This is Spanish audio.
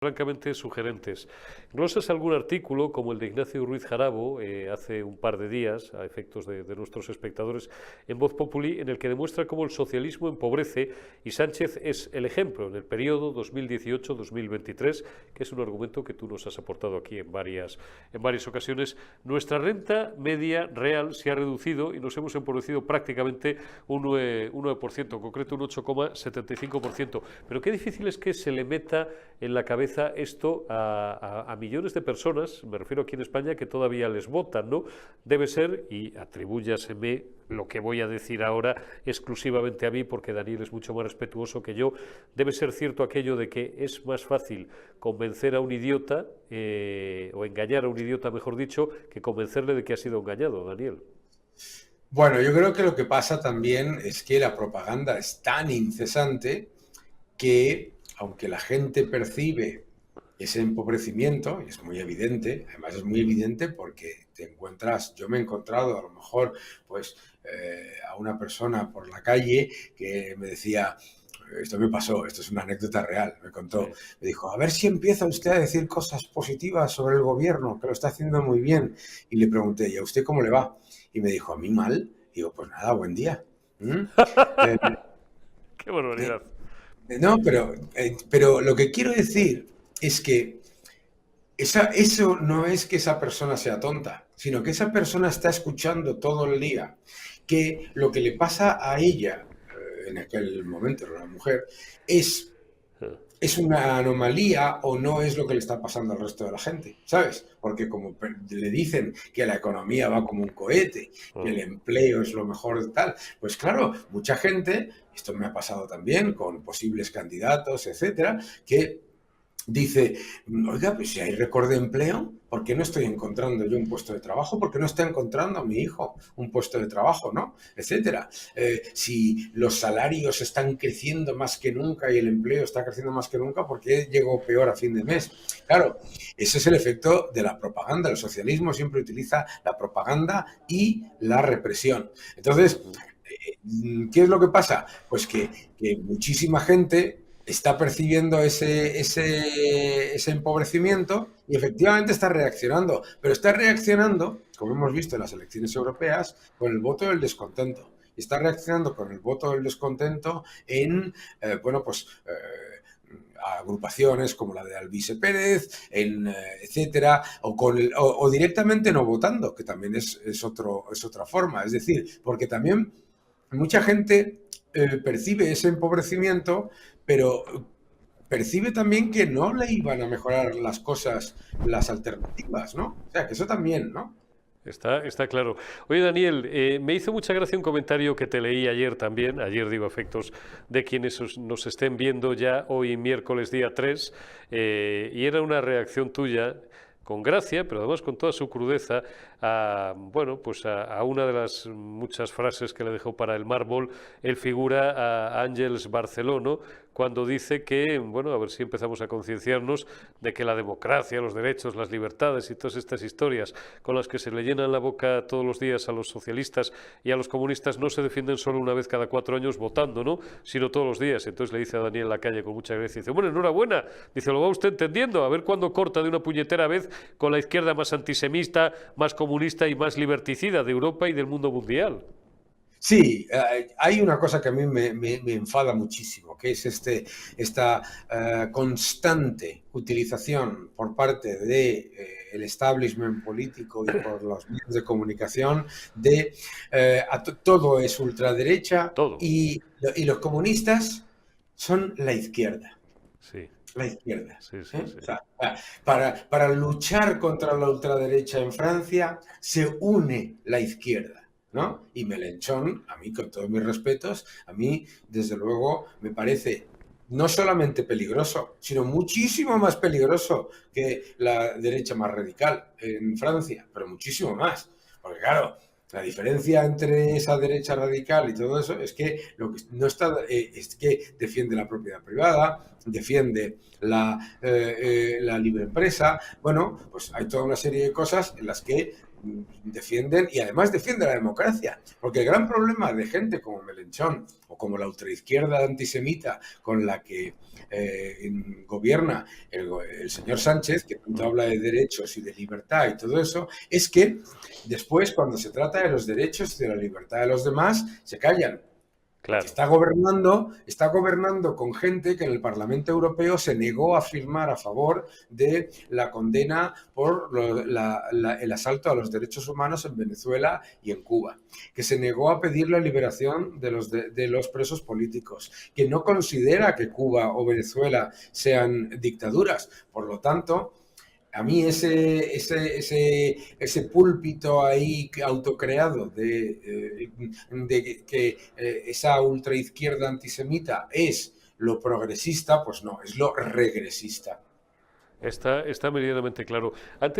francamente sugerentes. ¿Glosas algún artículo, como el de Ignacio Ruiz Jarabo, hace un par de días, a efectos de nuestros espectadores, en Voz Populi, en el que demuestra cómo el socialismo empobrece y Sánchez es el ejemplo en el periodo 2018-2023, que es un argumento que tú nos has aportado aquí en varias ocasiones? Nuestra renta media real se ha reducido y nos hemos empobrecido prácticamente un 9%, en concreto un 8,75%. Pero qué difícil es que se le meta en la cabeza esto a millones de personas, me refiero aquí en España, que todavía les votan, ¿no? Debe ser, y atribúyaseme lo que voy a decir ahora exclusivamente a mí, porque Daniel es mucho más respetuoso que yo, debe ser cierto aquello de que es más fácil convencer a un idiota, o engañar a un idiota, mejor dicho, que convencerle de que ha sido engañado, Daniel. Bueno, yo creo que lo que pasa también es que la propaganda es tan incesante que, aunque la gente percibe ese empobrecimiento, y es muy evidente, además es muy evidente porque yo me he encontrado a lo mejor pues a una persona por la calle que me decía, esto me pasó, esto es una anécdota real, me contó, Sí. me dijo, a ver si empieza usted a decir cosas positivas sobre el gobierno, que lo está haciendo muy bien. Y le pregunté, ¿y a usted cómo le va? Y me dijo, a mí mal. Y digo, pues nada, buen día. ¿Mm? Eh, ¡Qué barbaridad! no, pero lo que quiero decir es que eso no es que esa persona sea tonta, sino que esa persona está escuchando todo el día que lo que le pasa a ella, en aquel momento era una mujer, es, es una anomalía o no es lo que le está pasando al resto de la gente, ¿sabes? Porque como le dicen que la economía va como un cohete, que el empleo es lo mejor de tal, pues claro, mucha gente, esto me ha pasado también con posibles candidatos, etcétera, que dice, oiga, pues si hay récord de empleo, ¿por qué no estoy encontrando yo un puesto de trabajo? ¿Por qué no está encontrando a mi hijo un puesto de trabajo, ¿no? Etcétera. Si los salarios están creciendo más que nunca y el empleo está creciendo más que nunca, ¿por qué llegó peor a fin de mes? Claro, ese es el efecto de la propaganda. El socialismo siempre utiliza la propaganda y la represión. Entonces, ¿qué es lo que pasa? Pues que muchísima gente está percibiendo ese empobrecimiento y efectivamente está reaccionando, pero está reaccionando, como hemos visto en las elecciones europeas, con el voto del descontento. Y está reaccionando con el voto del descontento en, bueno, pues... agrupaciones como la de Alvise Pérez, etcétera, o directamente no votando, que también es otra forma. Es decir, porque también mucha gente percibe ese empobrecimiento, pero percibe también que no le iban a mejorar las cosas, las alternativas, ¿no? O sea, que eso también, ¿no? Está claro. Oye, Daniel, me hizo mucha gracia un comentario que te leí ayer también, ayer digo efectos de quienes nos estén viendo ya hoy miércoles día 3, y era una reacción tuya con gracia, pero además con toda su crudeza, bueno, pues a una de las muchas frases que le dejó para el mármol el figura a Ángels Barceló, cuando dice que, bueno, a ver si empezamos a concienciarnos de que la democracia, los derechos, las libertades y todas estas historias con las que se le llenan la boca todos los días a los socialistas y a los comunistas no se defienden solo una vez cada 4 años votando, ¿no? Sino todos los días. Entonces le dice a Daniel Lacalle con mucha gracia, dice, bueno, enhorabuena, dice, lo va usted entendiendo, a ver cuándo corta de una puñetera vez con la izquierda más antisemita, más comunista y más liberticida de Europa y del mundo mundial. Sí, hay una cosa que a mí me enfada muchísimo, que es esta constante utilización por parte de, el establishment político y por los medios de comunicación de todo es ultraderecha Todo. y los comunistas son la izquierda. Sí, La izquierda. sí, sí, ¿Eh? sí. O sea, para luchar contra la ultraderecha en Francia se une la izquierda, ¿no? Y Mélenchon, a mí, con todos mis respetos, a mí, desde luego, me parece no solamente peligroso, sino muchísimo más peligroso que la derecha más radical en Francia, pero muchísimo más. Porque claro, la diferencia entre esa derecha radical y todo eso es que lo que no está es que defiende la propiedad privada, defiende la libre empresa. Bueno, pues hay toda una serie de cosas en las que defienden, y además defiende la democracia, porque el gran problema de gente como Melenchón o como la ultraizquierda antisemita con la que gobierna el señor Sánchez, que tanto habla de derechos y de libertad y todo eso, es que después, cuando se trata de los derechos y de la libertad de los demás, se callan. Claro. Está gobernando con gente que en el Parlamento Europeo se negó a firmar a favor de la condena por el asalto a los derechos humanos en Venezuela y en Cuba, que se negó a pedir la liberación de los presos políticos, que no considera que Cuba o Venezuela sean dictaduras. Por lo tanto, a mí ese púlpito ahí autocreado de que esa ultraizquierda antisemita es lo progresista, pues no, es lo regresista. Está medianamente claro. Antes